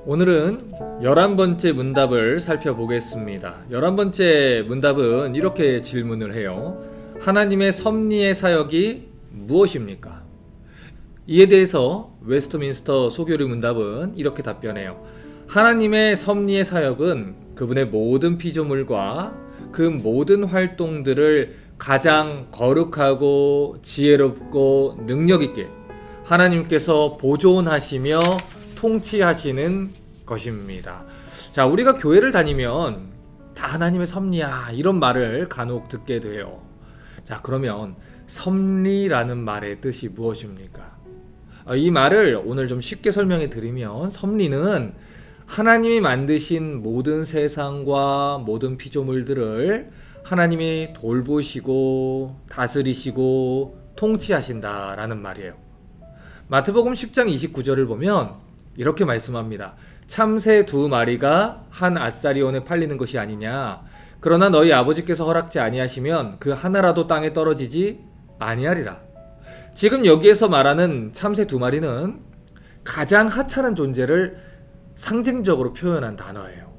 오늘은 11번째 문답을 살펴보겠습니다. 11번째 문답은 이렇게 질문을 해요. 하나님의 섭리의 사역이 무엇입니까? 이에 대해서 웨스트민스터 소교리 문답은 이렇게 답변해요. 하나님의 섭리의 사역은 그분의 모든 피조물과 그 모든 활동들을 가장 거룩하고 지혜롭고 능력있게 하나님께서 보존하시며 통치하시는 것입니다. 자, 우리가 교회를 다니면 다 하나님의 섭리야 이런 말을 간혹 듣게 돼요. 자, 그러면 섭리라는 말의 뜻이 무엇입니까? 이 말을 오늘 좀 쉽게 설명해 드리면, 섭리는 하나님이 만드신 모든 세상과 모든 피조물들을 하나님이 돌보시고 다스리시고 통치하신다라는 말이에요. 마태복음 10장 29절을 보면 이렇게 말씀합니다. 참새 2마리가 한 아사리온에 팔리는 것이 아니냐. 그러나 너희 아버지께서 허락지 아니하시면 그 하나라도 땅에 떨어지지 아니하리라. 지금 여기에서 말하는 참새 2마리는 가장 하찮은 존재를 상징적으로 표현한 단어예요.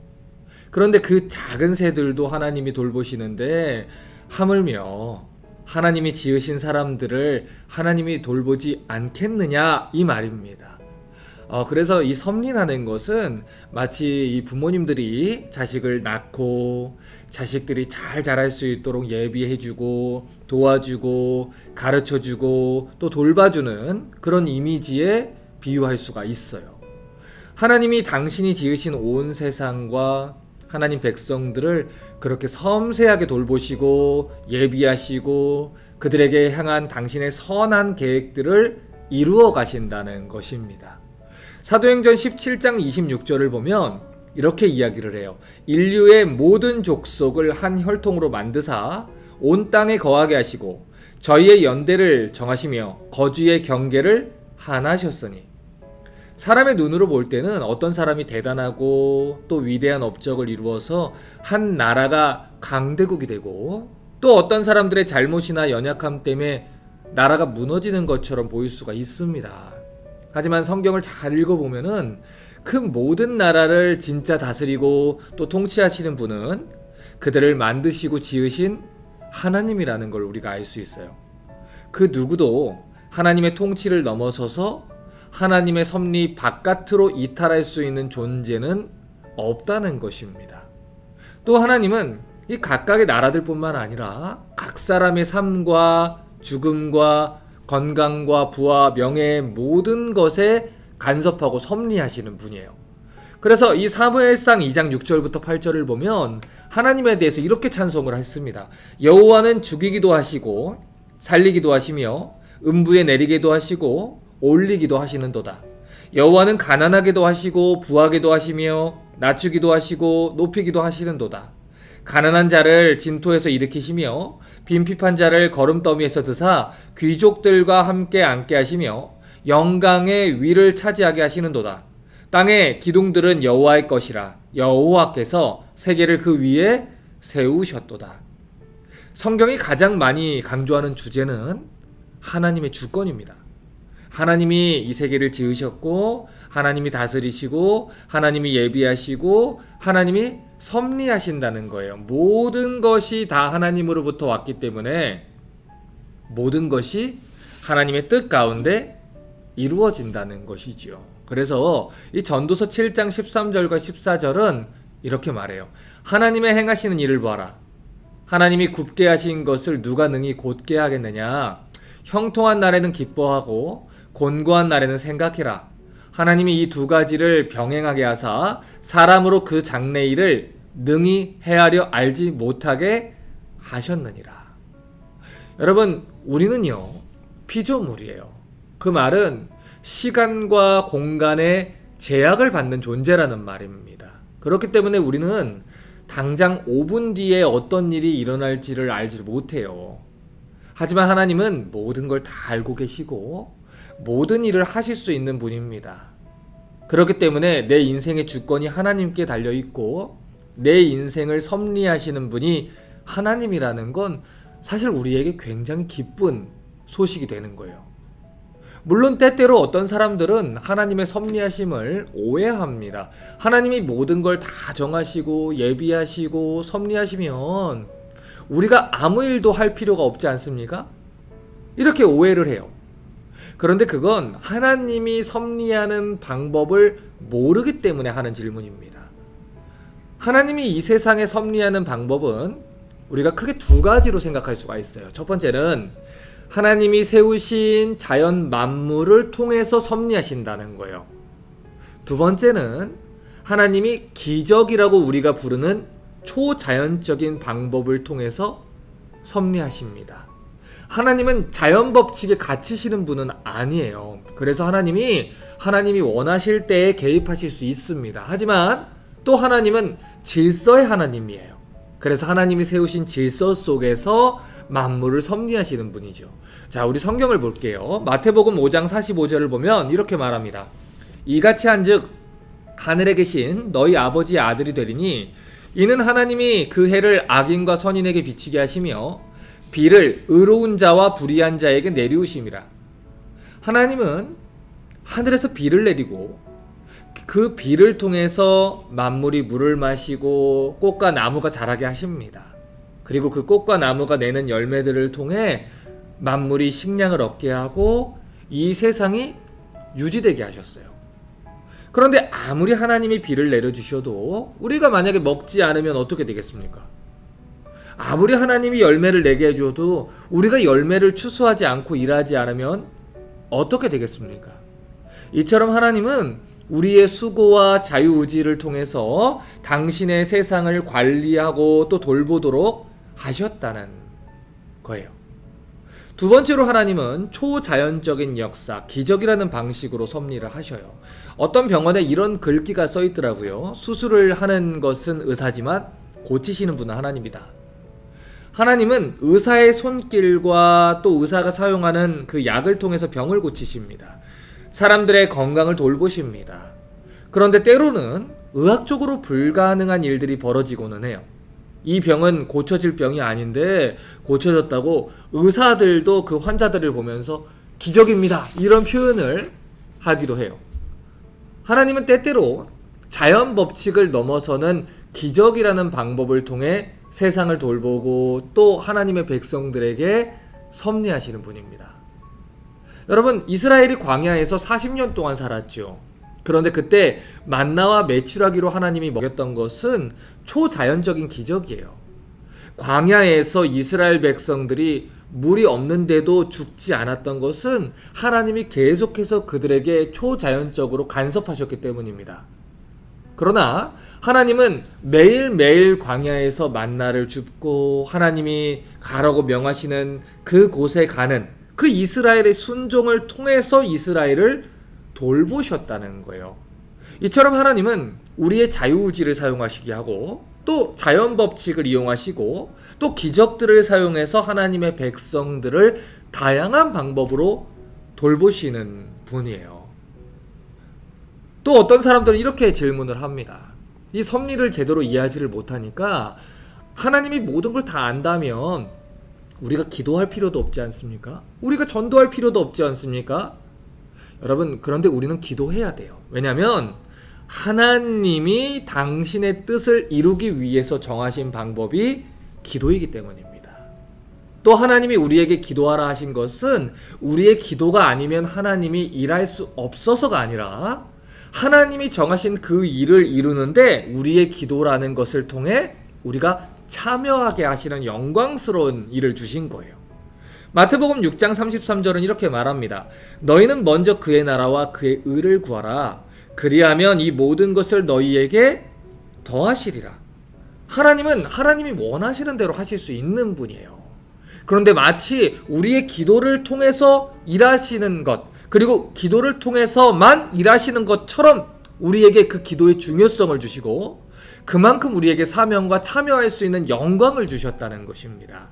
그런데 그 작은 새들도 하나님이 돌보시는데 하물며 하나님이 지으신 사람들을 하나님이 돌보지 않겠느냐 이 말입니다. 그래서 이 섭리라는 것은 마치 이 부모님들이 자식을 낳고 자식들이 잘 자랄 수 있도록 예비해주고 도와주고 가르쳐주고 또 돌봐주는 그런 이미지에 비유할 수가 있어요. 하나님이 당신이 지으신 온 세상과 하나님 백성들을 그렇게 섬세하게 돌보시고 예비하시고 그들에게 향한 당신의 선한 계획들을 이루어 가신다는 것입니다. 사도행전 17장 26절을 보면 이렇게 이야기를 해요. 인류의 모든 족속을 한 혈통으로 만드사 온 땅에 거하게 하시고 저희의 연대를 정하시며 거주의 경계를 하나셨으니. 사람의 눈으로 볼 때는 어떤 사람이 대단하고 또 위대한 업적을 이루어서 한 나라가 강대국이 되고 또 어떤 사람들의 잘못이나 연약함 때문에 나라가 무너지는 것처럼 보일 수가 있습니다. 하지만 성경을 잘 읽어보면은 그 모든 나라를 진짜 다스리고 또 통치하시는 분은 그들을 만드시고 지으신 하나님이라는 걸 우리가 알 수 있어요. 그 누구도 하나님의 통치를 넘어서서 하나님의 섭리 바깥으로 이탈할 수 있는 존재는 없다는 것입니다. 또 하나님은 이 각각의 나라들뿐만 아니라 각 사람의 삶과 죽음과 건강과 부와 명예의 모든 것에 간섭하고 섭리하시는 분이에요. 그래서 이 사무엘상 2장 6절부터 8절을 보면 하나님에 대해서 이렇게 찬송을 했습니다. 여호와는 죽이기도 하시고 살리기도 하시며 음부에 내리기도 하시고 올리기도 하시는도다. 여호와는 가난하게도 하시고 부하게도 하시며 낮추기도 하시고 높이기도 하시는도다. 가난한 자를 진토에서 일으키시며 빈핍한 자를 거름더미에서 드사 귀족들과 함께 앉게 하시며 영광의 위를 차지하게 하시는도다. 땅의 기둥들은 여호와의 것이라 여호와께서 세계를 그 위에 세우셨도다. 성경이 가장 많이 강조하는 주제는 하나님의 주권입니다. 하나님이 이 세계를 지으셨고 하나님이 다스리시고 하나님이 예비하시고 하나님이 섭리하신다는 거예요. 모든 것이 다 하나님으로부터 왔기 때문에 모든 것이 하나님의 뜻 가운데 이루어진다는 것이지요. 그래서 이 전도서 7장 13절과 14절은 이렇게 말해요. 하나님의 행하시는 일을 봐라. 하나님이 굽게 하신 것을 누가 능히 곧게 하겠느냐. 형통한 날에는 기뻐하고 곤고한 날에는 생각해라. 하나님이 이 두 가지를 병행하게 하사 사람으로 그 장래일을 능히 헤아려 알지 못하게 하셨느니라. 여러분, 우리는요 피조물이에요. 그 말은 시간과 공간의 제약을 받는 존재라는 말입니다. 그렇기 때문에 우리는 당장 5분 뒤에 어떤 일이 일어날지를 알지 못해요. 하지만 하나님은 모든 걸 다 알고 계시고 모든 일을 하실 수 있는 분입니다. 그렇기 때문에 내 인생의 주권이 하나님께 달려있고 내 인생을 섭리하시는 분이 하나님이라는 건 사실 우리에게 굉장히 기쁜 소식이 되는 거예요. 물론 때때로 어떤 사람들은 하나님의 섭리하심을 오해합니다. 하나님이 모든 걸 다 정하시고 예비하시고 섭리하시면 우리가 아무 일도 할 필요가 없지 않습니까? 이렇게 오해를 해요. 그런데 그건 하나님이 섭리하는 방법을 모르기 때문에 하는 질문입니다. 하나님이 이 세상에 섭리하는 방법은 우리가 크게 두 가지로 생각할 수가 있어요. 첫 번째는 하나님이 세우신 자연 만물을 통해서 섭리하신다는 거예요. 두 번째는 하나님이 기적이라고 우리가 부르는 초자연적인 방법을 통해서 섭리하십니다. 하나님은 자연 법칙에 갇히시는 분은 아니에요. 그래서 하나님이 원하실 때에 개입하실 수 있습니다. 하지만 또 하나님은 질서의 하나님이에요. 그래서 하나님이 세우신 질서 속에서 만물을 섭리하시는 분이죠. 자, 우리 성경을 볼게요. 마태복음 5장 45절을 보면 이렇게 말합니다. 이같이 한즉 하늘에 계신 너희 아버지의 아들이 되리니 이는 하나님이 그 해를 악인과 선인에게 비치게 하시며 비를 의로운 자와 불의한 자에게 내리우심이라. 하나님은 하늘에서 비를 내리고 그 비를 통해서 만물이 물을 마시고 꽃과 나무가 자라게 하십니다. 그리고 그 꽃과 나무가 내는 열매들을 통해 만물이 식량을 얻게 하고 이 세상이 유지되게 하셨어요. 그런데 아무리 하나님이 비를 내려주셔도 우리가 만약에 먹지 않으면 어떻게 되겠습니까? 아무리 하나님이 열매를 내게 해줘도 우리가 열매를 추수하지 않고 일하지 않으면 어떻게 되겠습니까? 이처럼 하나님은 우리의 수고와 자유의지를 통해서 당신의 세상을 관리하고 또 돌보도록 하셨다는 거예요. 두 번째로 하나님은 초자연적인 역사, 기적이라는 방식으로 섭리를 하셔요. 어떤 병원에 이런 글귀가 써 있더라고요. 수술을 하는 것은 의사지만 고치시는 분은 하나님이다. 하나님은 의사의 손길과 또 의사가 사용하는 그 약을 통해서 병을 고치십니다. 사람들의 건강을 돌보십니다. 그런데 때로는 의학적으로 불가능한 일들이 벌어지고는 해요. 이 병은 고쳐질 병이 아닌데 고쳐졌다고 의사들도 그 환자들을 보면서 기적입니다, 이런 표현을 하기도 해요. 하나님은 때때로 자연 법칙을 넘어서는 기적이라는 방법을 통해 세상을 돌보고 또 하나님의 백성들에게 섭리하시는 분입니다. 여러분, 이스라엘이 광야에서 40년 동안 살았죠. 그런데 그때 만나와 메추라기로 하나님이 먹였던 것은 초자연적인 기적이에요. 광야에서 이스라엘 백성들이 물이 없는데도 죽지 않았던 것은 하나님이 계속해서 그들에게 초자연적으로 간섭하셨기 때문입니다. 그러나 하나님은 매일매일 광야에서 만나를 줍고 하나님이 가라고 명하시는 그곳에 가는 그 이스라엘의 순종을 통해서 이스라엘을 돌보셨다는 거예요. 이처럼 하나님은 우리의 자유의지를 사용하시게 하고 또 자연법칙을 이용하시고 또 기적들을 사용해서 하나님의 백성들을 다양한 방법으로 돌보시는 분이에요. 또 어떤 사람들은 이렇게 질문을 합니다. 이 섭리를 제대로 이해하지를 못하니까 하나님이 모든 걸 다 안다면 우리가 기도할 필요도 없지 않습니까? 우리가 전도할 필요도 없지 않습니까? 여러분, 그런데 우리는 기도해야 돼요. 왜냐하면 하나님이 당신의 뜻을 이루기 위해서 정하신 방법이 기도이기 때문입니다. 또 하나님이 우리에게 기도하라 하신 것은 우리의 기도가 아니면 하나님이 일할 수 없어서가 아니라 하나님이 정하신 그 일을 이루는데 우리의 기도라는 것을 통해 우리가 참여하게 하시는 영광스러운 일을 주신 거예요. 마태복음 6장 33절은 이렇게 말합니다. 너희는 먼저 그의 나라와 그의 의를 구하라. 그리하면 이 모든 것을 너희에게 더하시리라. 하나님은 하나님이 원하시는 대로 하실 수 있는 분이에요. 그런데 마치 우리의 기도를 통해서 일하시는 것, 그리고 기도를 통해서만 일하시는 것처럼 우리에게 그 기도의 중요성을 주시고 그만큼 우리에게 사명과 참여할 수 있는 영광을 주셨다는 것입니다.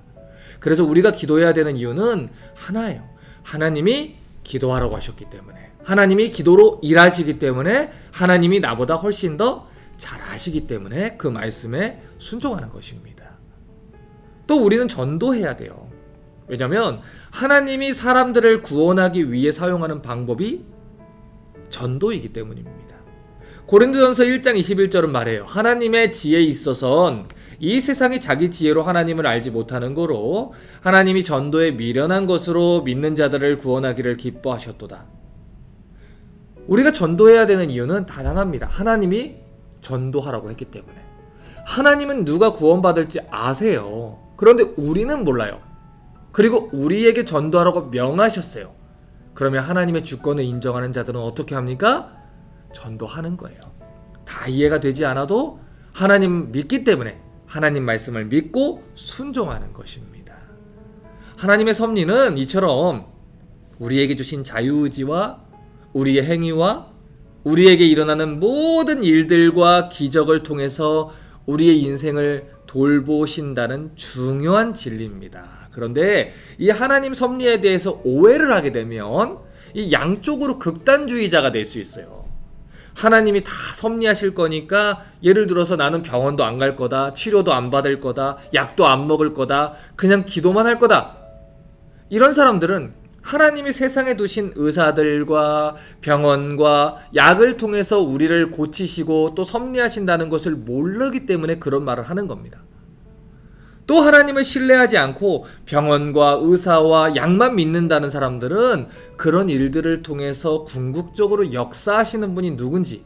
그래서 우리가 기도해야 되는 이유는 하나예요. 하나님이 기도하라고 하셨기 때문에, 하나님이 기도로 일하시기 때문에, 하나님이 나보다 훨씬 더 잘 아시기 때문에 그 말씀에 순종하는 것입니다. 또 우리는 전도해야 돼요. 왜냐면 하나님이 사람들을 구원하기 위해 사용하는 방법이 전도이기 때문입니다. 고린도전서 1장 21절은 말해요. 하나님의 지혜에 있어선 이 세상이 자기 지혜로 하나님을 알지 못하는 거로 하나님이 전도에 미련한 것으로 믿는 자들을 구원하기를 기뻐하셨도다. 우리가 전도해야 되는 이유는 단단합니다. 하나님이 전도하라고 했기 때문에. 하나님은 누가 구원받을지 아세요. 그런데 우리는 몰라요. 그리고 우리에게 전도하라고 명하셨어요. 그러면 하나님의 주권을 인정하는 자들은 어떻게 합니까? 전도하는 거예요. 다 이해가 되지 않아도 하나님 믿기 때문에 하나님 말씀을 믿고 순종하는 것입니다. 하나님의 섭리는 이처럼 우리에게 주신 자유의지와 우리의 행위와 우리에게 일어나는 모든 일들과 기적을 통해서 우리의 인생을 돌보신다는 중요한 진리입니다. 그런데 이 하나님 섭리에 대해서 오해를 하게 되면 이 양쪽으로 극단주의자가 될 수 있어요. 하나님이 다 섭리하실 거니까 예를 들어서 나는 병원도 안 갈 거다, 치료도 안 받을 거다, 약도 안 먹을 거다, 그냥 기도만 할 거다. 이런 사람들은 하나님이 세상에 두신 의사들과 병원과 약을 통해서 우리를 고치시고 또 섭리하신다는 것을 모르기 때문에 그런 말을 하는 겁니다. 또 하나님을 신뢰하지 않고 병원과 의사와 약만 믿는다는 사람들은 그런 일들을 통해서 궁극적으로 역사하시는 분이 누군지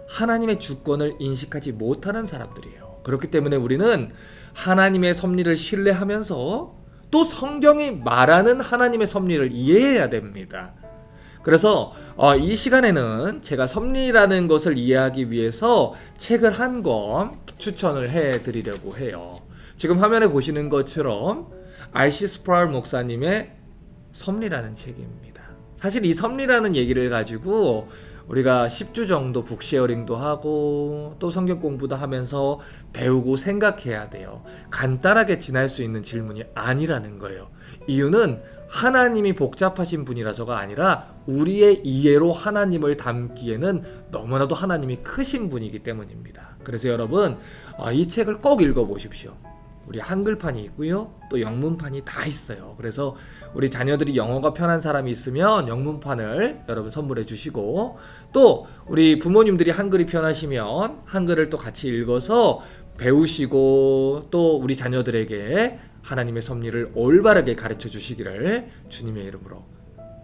하나님의 주권을 인식하지 못하는 사람들이에요. 그렇기 때문에 우리는 하나님의 섭리를 신뢰하면서 또 성경이 말하는 하나님의 섭리를 이해해야 됩니다. 그래서 이 시간에는 제가 섭리라는 것을 이해하기 위해서 책을 한 권 추천을 해드리려고 해요. 지금 화면에 보시는 것처럼 R.C. 스프라울 목사님의 섭리라는 책입니다. 사실 이 섭리라는 얘기를 가지고 우리가 10주 정도 북쉐어링도 하고 또 성경 공부도 하면서 배우고 생각해야 돼요. 간단하게 지날 수 있는 질문이 아니라는 거예요. 이유는 하나님이 복잡하신 분이라서가 아니라 우리의 이해로 하나님을 담기에는 너무나도 하나님이 크신 분이기 때문입니다. 그래서 여러분 이 책을 꼭 읽어보십시오. 우리 한글판이 있고요. 또 영문판이 다 있어요. 그래서 우리 자녀들이 영어가 편한 사람이 있으면 영문판을 여러분 선물해 주시고 또 우리 부모님들이 한글이 편하시면 한글을 또 같이 읽어서 배우시고 또 우리 자녀들에게 하나님의 섭리를 올바르게 가르쳐 주시기를 주님의 이름으로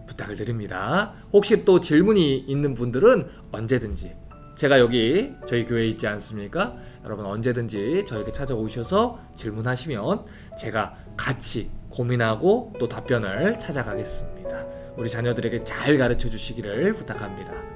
부탁을 드립니다. 혹시 또 질문이 있는 분들은 언제든지 제가 여기 저희 교회에 있지 않습니까? 여러분 언제든지 저에게 찾아오셔서 질문하시면 제가 같이 고민하고 또 답변을 찾아가겠습니다. 우리 자녀들에게 잘 가르쳐 주시기를 부탁합니다.